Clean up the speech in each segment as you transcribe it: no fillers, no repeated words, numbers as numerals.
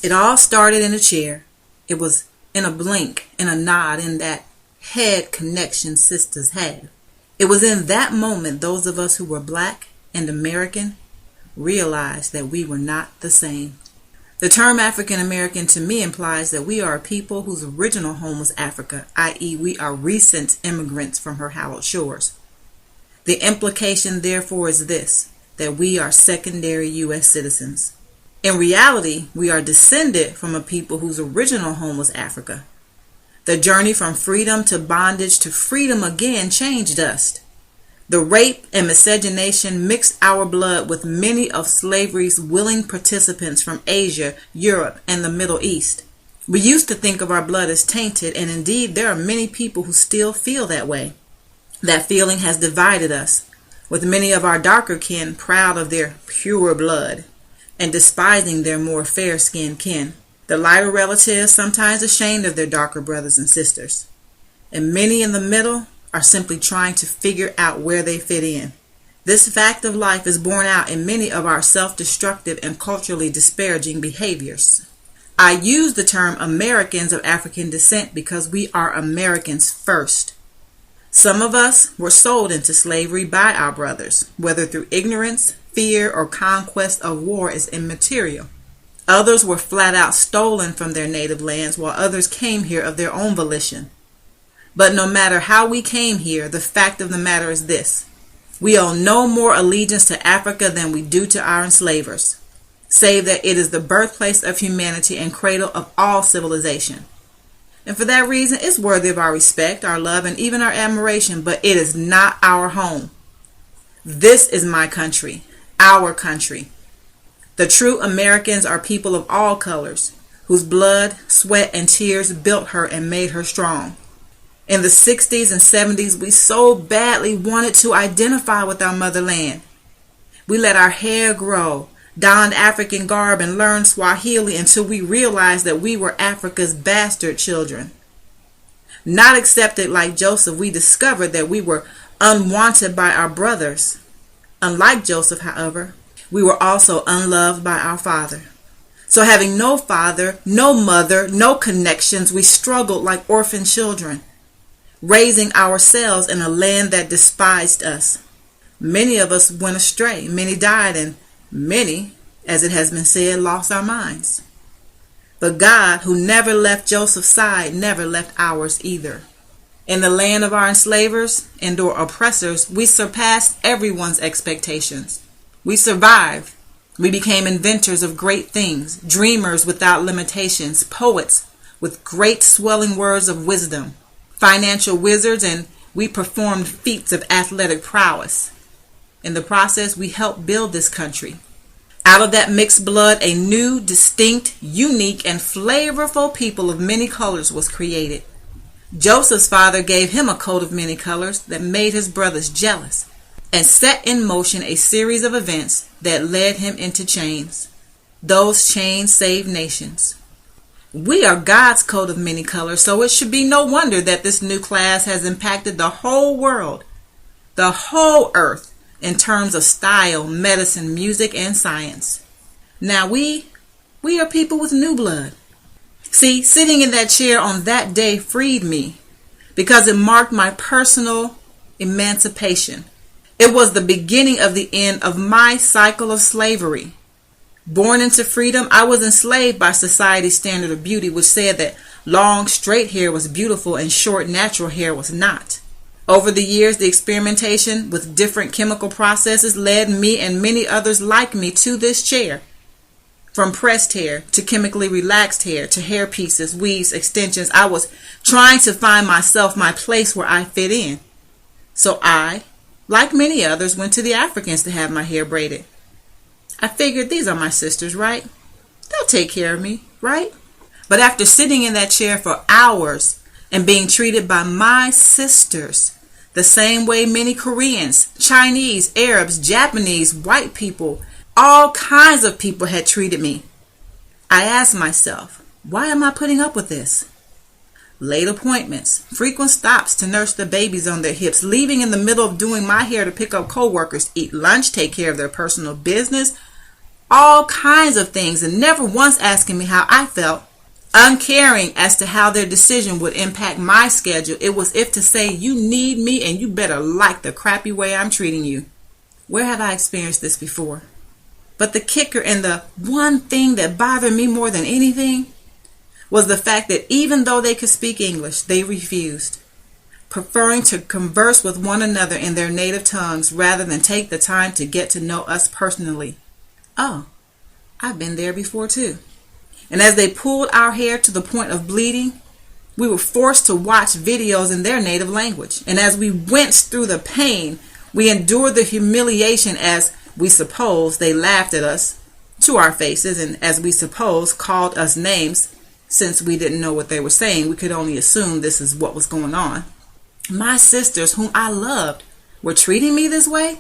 It all started in a chair. It was in a blink, in a nod, in that head connection sisters have. It was in that moment those of us who were black and American realized that we were not the same. The term African American to me implies that we are a people whose original home was Africa, i.e. we are recent immigrants from her hallowed shores. The implication therefore is this, that we are secondary U.S. citizens. In reality, we are descended from a people whose original home was Africa. The journey from freedom to bondage to freedom again changed us. The rape and miscegenation mixed our blood with many of slavery's willing participants from Asia, Europe, and the Middle East. We used to think of our blood as tainted, and indeed there are many people who still feel that way. That feeling has divided us, with many of our darker kin proud of their pure blood and despising their more fair-skinned kin. The lighter relatives sometimes ashamed of their darker brothers and sisters. And many in the middle are simply trying to figure out where they fit in. This fact of life is borne out in many of our self-destructive and culturally disparaging behaviors. I use the term Americans of African descent because we are Americans first. Some of us were sold into slavery by our brothers, whether through ignorance, fear, or conquest of war is immaterial. Others were flat out stolen from their native lands, while others came here of their own volition. But no matter how we came here, the fact of the matter is this. We owe no more allegiance to Africa than we do to our enslavers, save that it is the birthplace of humanity and cradle of all civilization. And for that reason, it's worthy of our respect, our love, and even our admiration, but it is not our home. This is my country, our country. The true Americans are people of all colors, whose blood, sweat, and tears built her and made her strong. In the 60s and 70s, we so badly wanted to identify with our motherland. We let our hair grow, donned African garb, and learned Swahili until we realized that we were Africa's bastard children. Not accepted like Joseph, we discovered that we were unwanted by our brothers. Unlike Joseph, however, we were also unloved by our father. So having no father, no mother, no connections, we struggled like orphan children, raising ourselves in a land that despised us. Many of us went astray, many died, and many, as it has been said, lost our minds. But God, who never left Joseph's side, never left ours either. In the land of our enslavers and or oppressors, we surpassed everyone's expectations. We survived. We became inventors of great things, dreamers without limitations, poets with great swelling words of wisdom, financial wizards, and we performed feats of athletic prowess. In the process, we helped build this country. Out of that mixed blood, a new, distinct, unique, and flavorful people of many colors was created. Joseph's father gave him a coat of many colors that made his brothers jealous and set in motion a series of events that led him into chains. Those chains saved nations. We are God's coat of many colors, so it should be no wonder that this new class has impacted the whole world, the whole earth, in terms of style, medicine, music, and science. Now we are people with new blood. See, sitting in that chair on that day freed me because it marked my personal emancipation. It was the beginning of the end of my cycle of slavery. Born into freedom, I was enslaved by society's standard of beauty, which said that long, straight hair was beautiful and short, natural hair was not. Over the years, the experimentation with different chemical processes led me and many others like me to this chair. From pressed hair to chemically relaxed hair to hair pieces, weaves, extensions, I was trying to find myself, my place where I fit in. So I, like many others, went to the Africans to have my hair braided. I figured these are my sisters, right? They'll take care of me, right? But after sitting in that chair for hours and being treated by my sisters the same way many Koreans, Chinese, Arabs, Japanese, white people, all kinds of people had treated me, I asked myself, why am I putting up with this? Late appointments, frequent stops to nurse the babies on their hips, leaving in the middle of doing my hair to pick up coworkers, eat lunch, take care of their personal business, all kinds of things and never once asking me how I felt, uncaring as to how their decision would impact my schedule. It was if to say, you need me and you better like the crappy way I'm treating you. Where have I experienced this before? But the kicker and the one thing that bothered me more than anything was the fact that even though they could speak English, they refused, preferring to converse with one another in their native tongues rather than take the time to get to know us personally. Oh, I've been there before too. And as they pulled our hair to the point of bleeding, we were forced to watch videos in their native language. And as we winced through the pain, we endured the humiliation as we suppose they laughed at us to our faces, and as we suppose called us names. Since we didn't know what they were saying, we could only assume this is what was going on. My sisters, whom I loved, were treating me this way.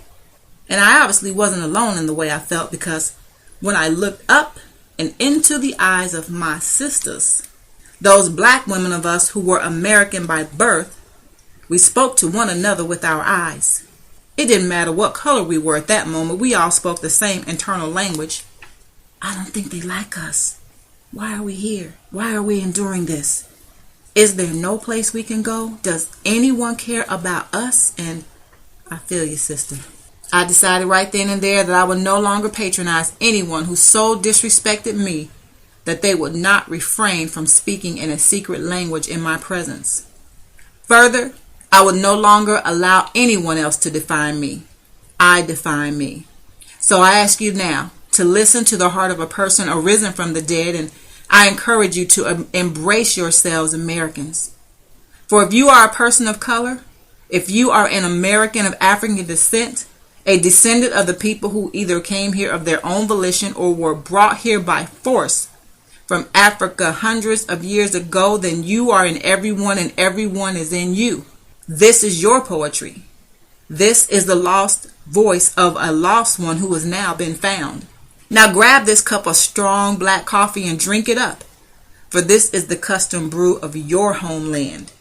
And I obviously wasn't alone in the way I felt, because when I looked up and into the eyes of my sisters, those black women of us who were American by birth, we spoke to one another with our eyes. It didn't matter what color we were at that moment. We all spoke the same internal language. I don't think they like us. Why are we here? Why are we enduring this? Is there no place we can go? Does anyone care about us? And I feel you, sister. I decided right then and there that I would no longer patronize anyone who so disrespected me that they would not refrain from speaking in a secret language in my presence. Further, I would no longer allow anyone else to define me. I define me. So I ask you now to listen to the heart of a person arisen from the dead, and I encourage you to embrace yourselves, Americans. For if you are a person of color, if you are an American of African descent, a descendant of the people who either came here of their own volition or were brought here by force from Africa hundreds of years ago, then you are in everyone and everyone is in you. This is your poetry. This is the lost voice of a lost one who has now been found. Now grab this cup of strong black coffee and drink it up, for this is the custom brew of your homeland.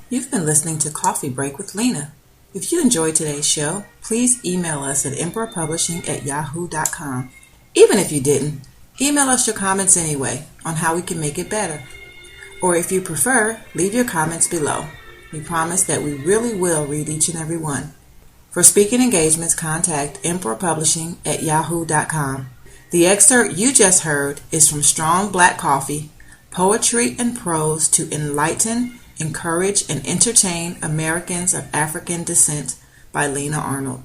You've been listening to Coffee Break with Lena. If you enjoyed today's show, please email us at emperorpublishing@yahoo.com. Even if you didn't, email us your comments anyway on how we can make it better. Or if you prefer, leave your comments below. We promise that we really will read each and every one. For speaking engagements, contact emperorpublishing@yahoo.com. The excerpt you just heard is from Strong Black Coffee, Poetry and Prose to Enlighten, Encourage, and Entertain Americans of African Descent by Lena Arnold.